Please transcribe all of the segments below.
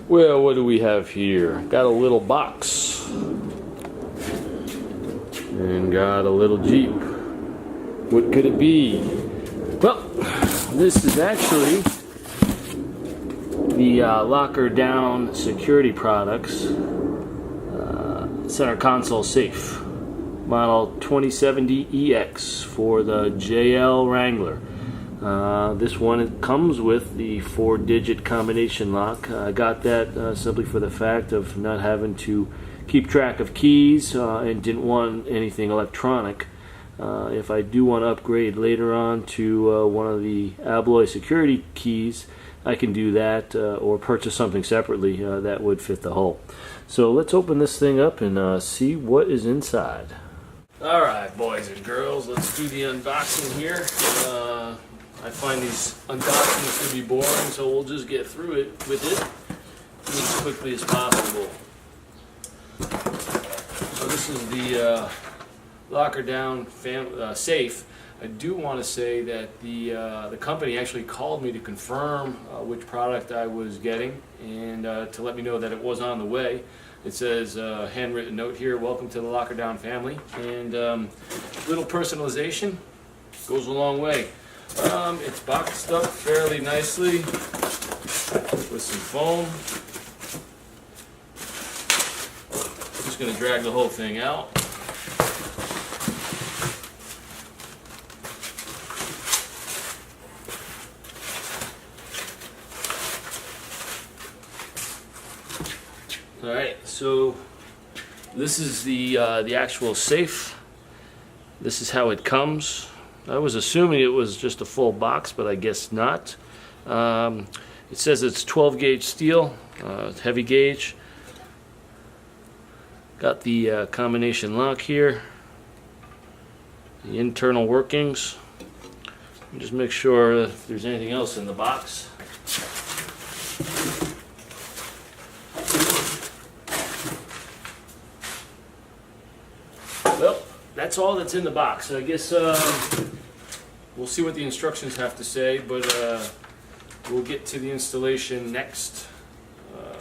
Well, what do we have here? Got a little box. And got a little Jeep. What could it be? Well, this is actually the locker down security products center console safe. Model 2070EX for the JL Wrangler. This one comes with the 4-digit combination lock. I got that simply for the fact of not having to keep track of keys and didn't want anything electronic. If I do want to upgrade later on to one of the alloy security keys, I can do that or purchase something separately that would fit the hull. So let's open this thing up and see what is inside. Alright, boys and girls, let's do the unboxing here. I find these unboxings to be boring, so we'll just get through it with it as quickly as possible. So this is the locker down safe. I do want to say that the company actually called me to confirm which product I was getting and to let me know that it was on the way. It says handwritten note here, welcome to the Locker Down family, and little personalization goes a long way. It's boxed up fairly nicely with some foam. Just going to drag the whole thing out. Alright, so this is the actual safe. This is how it comes. I was assuming it was just a full box, but I guess not. It says it's 12 gauge steel, heavy gauge. Got the combination lock here, the internal workings. Just make sure if there's anything else in the box. Well, that's all that's in the box. I guess we'll see what the instructions have to say, but we'll get to the installation next.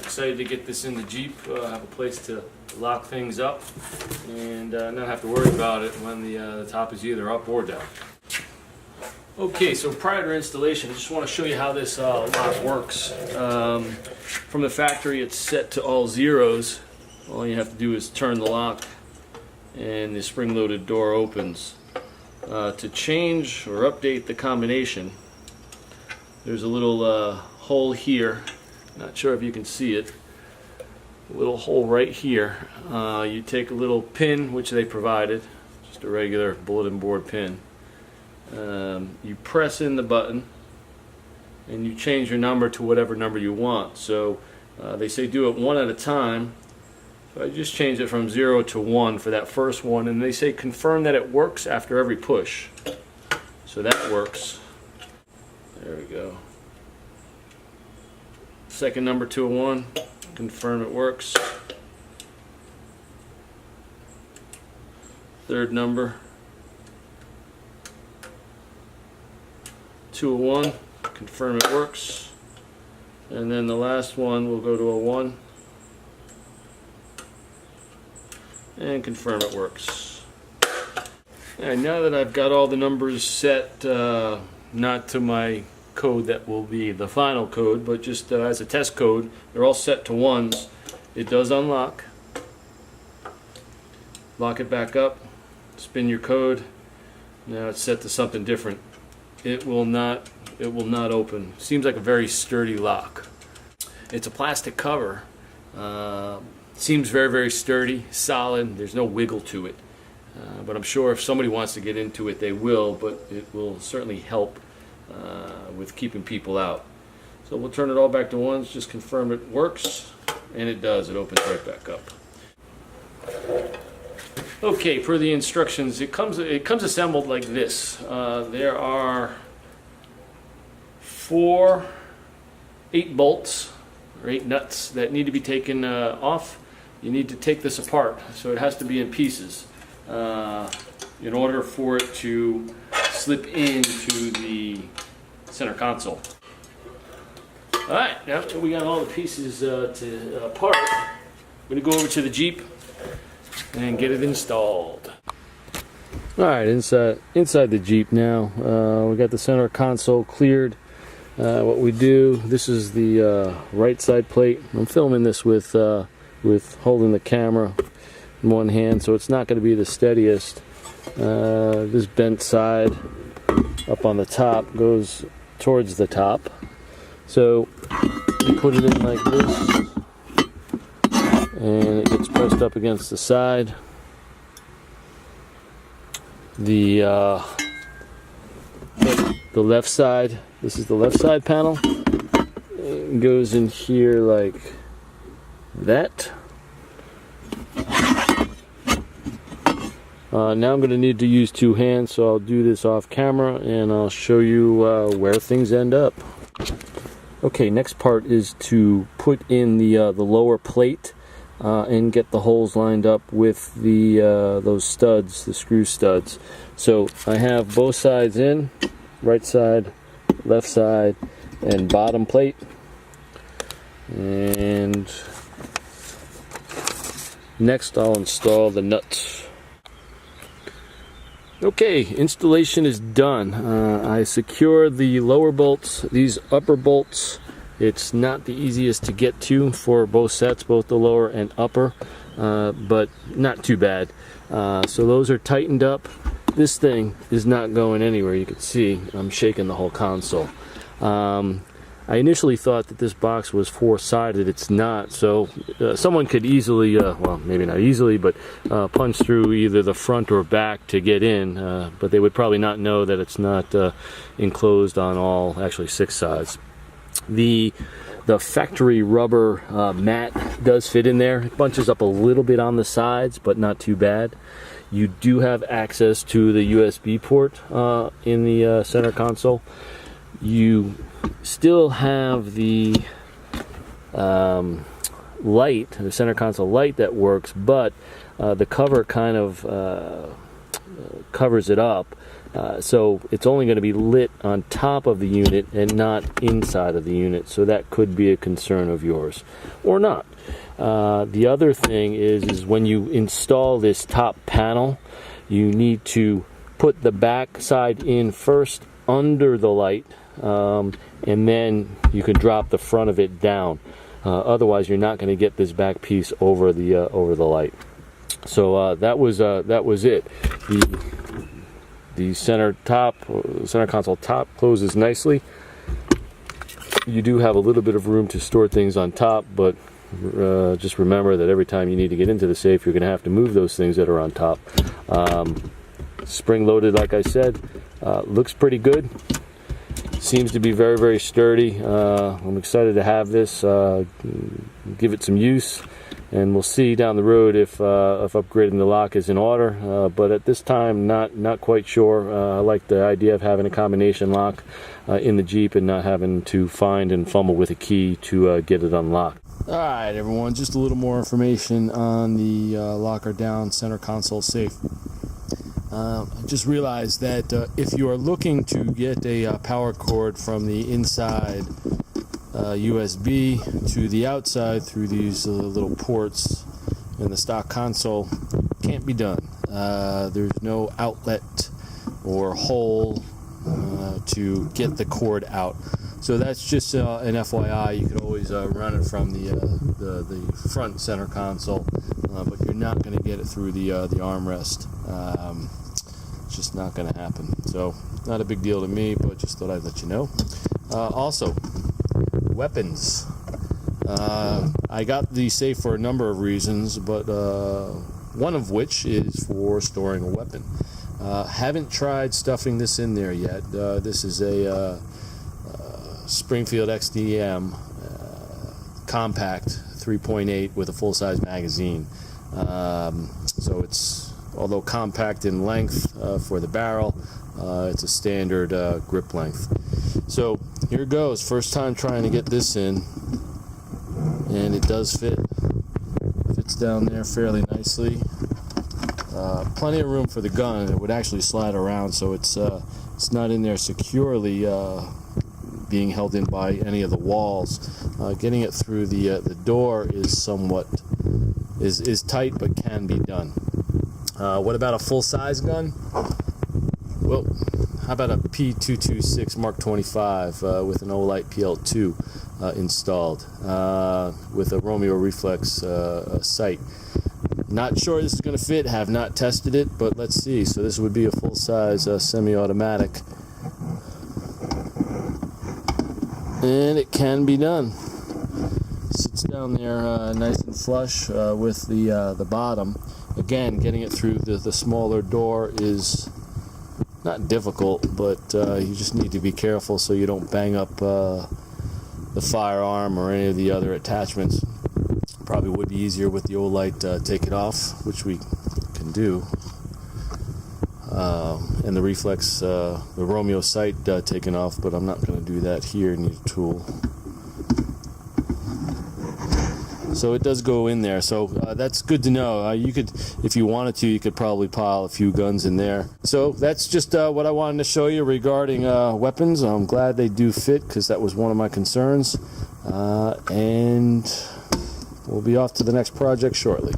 Excited to get this in the Jeep, have a place to lock things up, and not have to worry about it when the top is either up or down. Okay, so prior to installation, I just want to show you how this lock works. From the factory, it's set to all zeros. All you have to do is turn the lock and the spring-loaded door opens. To change or update the combination, there's a little hole here. Not sure if you can see it. A little hole right here. You take a little pin, which they provided, just a regular bulletin board pin. You press in the button and you change your number to whatever number you want. So they say do it one at a time. So I just changed it from 0 to 1 for that first one, and they say confirm that it works after every push. So that works. There we go. Second number to a 1, confirm it works. Third number to a 1, confirm it works. And then the last one will go to a 1. And confirm it works. And now that I've got all the numbers set, not to my code that will be the final code, but just as a test code, they're all set to 1s. It does unlock. Lock it back up, spin your code. Now it's set to something different. It will not open. Seems like a very sturdy lock. It's a plastic cover. Seems very, very sturdy, solid. There's no wiggle to it. But I'm sure if somebody wants to get into it, they will, but it will certainly help with keeping people out. So we'll turn it all back to 1s, just confirm it works, and it does. It opens right back up. Okay, per the instructions, it comes assembled like this. There are 8 bolts or 8 nuts that need to be taken off. You need to take this apart, so it has to be in pieces in order for it to slip into the center console. All right, now that we got all the pieces apart, I'm gonna go over to the Jeep and get it installed. All right, inside the Jeep now. We got the center console cleared. What we do, this is the right side plate. I'm filming this with holding the camera in one hand, so it's not going to be the steadiest. This bent side up on the top goes towards the top. So you put it in like this, and it gets pressed up against the side. The left side, this is the left side panel. It goes in here like that. Now I'm going to need to use two hands, so I'll do this off camera and I'll show you where things end up. Okay, next part is to put in the lower plate and get the holes lined up with the those studs, the screw studs. So I have both sides in, right side, left side, and bottom plate. And next I'll install the nuts. Okay, installation is done. I secured the lower bolts, these upper bolts. It's not the easiest to get to for both sets, both the lower and upper, but not too bad. So those are tightened up. This thing is not going anywhere. You can see I'm shaking the whole console. I initially thought that this box was four-sided. It's not, so someone could easily, well, maybe not easily, but punch through either the front or back to get in, but they would probably not know that it's not enclosed on all, actually 6 sides. The factory rubber mat does fit in there. It bunches up a little bit on the sides, but not too bad. You do have access to the USB port in the center console. You still have the light, the center console light that works, but the cover kind of covers it up. So it's only going to be lit on top of the unit and not inside of the unit. So that could be a concern of yours, or not. The other thing is when you install this top panel, you need to put the back side in first under the light. And then you can drop the front of it down. Otherwise, you're not going to get this back piece over the light. So that was it. The center console top closes nicely. You do have a little bit of room to store things on top, but just remember that every time you need to get into the safe, you're going to have to move those things that are on top. Spring loaded, like I said, looks pretty good. Seems to be very, very sturdy. I'm excited to have this, give it some use, and we'll see down the road if upgrading the lock is in order. But at this time, not quite sure. I like the idea of having a combination lock in the Jeep and not having to find and fumble with a key to get it unlocked. All right, everyone, just a little more information on the locker down center console safe. I just realized that if you are looking to get a power cord from the inside USB to the outside through these little ports in the stock console, can't be done. There's no outlet or hole to get the cord out. So that's just an FYI. You could always run it from the front center console, but you're not going to get it through the armrest. It's just not going to happen. So not a big deal to me, but just thought I'd let you know. Also, weapons. I got the safe for a number of reasons, but one of which is for storing a weapon. Haven't tried stuffing this in there yet. This is a Springfield XDM compact 3.8 with a full-size magazine. So it's, although compact in length for the barrel, it's a standard grip length. So here goes. First time trying to get this in, and it does fit. Fits down there fairly nicely. Plenty of room for the gun. It would actually slide around, so it's not in there securely being held in by any of the walls. Getting it through the door is somewhat is tight, but can be done. What about a full-size gun? Well, how about a P226 Mark 25 with an Olight PL2 installed with a Romeo reflex sight? Not sure this is going to fit, have not tested it, but let's see. So this would be a full-size semi-automatic, and it can be done. Sits down there nice and flush with the bottom. Again, getting it through the smaller door is not difficult, but you just need to be careful so you don't bang up the firearm or any of the other attachments. Probably would be easier with the Olight take it off, which we can do. And the reflex, the Romeo sight taken off, but I'm not going to do that here. Need a tool. So it does go in there, so that's good to know. You could, if you wanted to, you could probably pile a few guns in there. So that's just what I wanted to show you regarding weapons. I'm glad they do fit, because that was one of my concerns. And we'll be off to the next project shortly.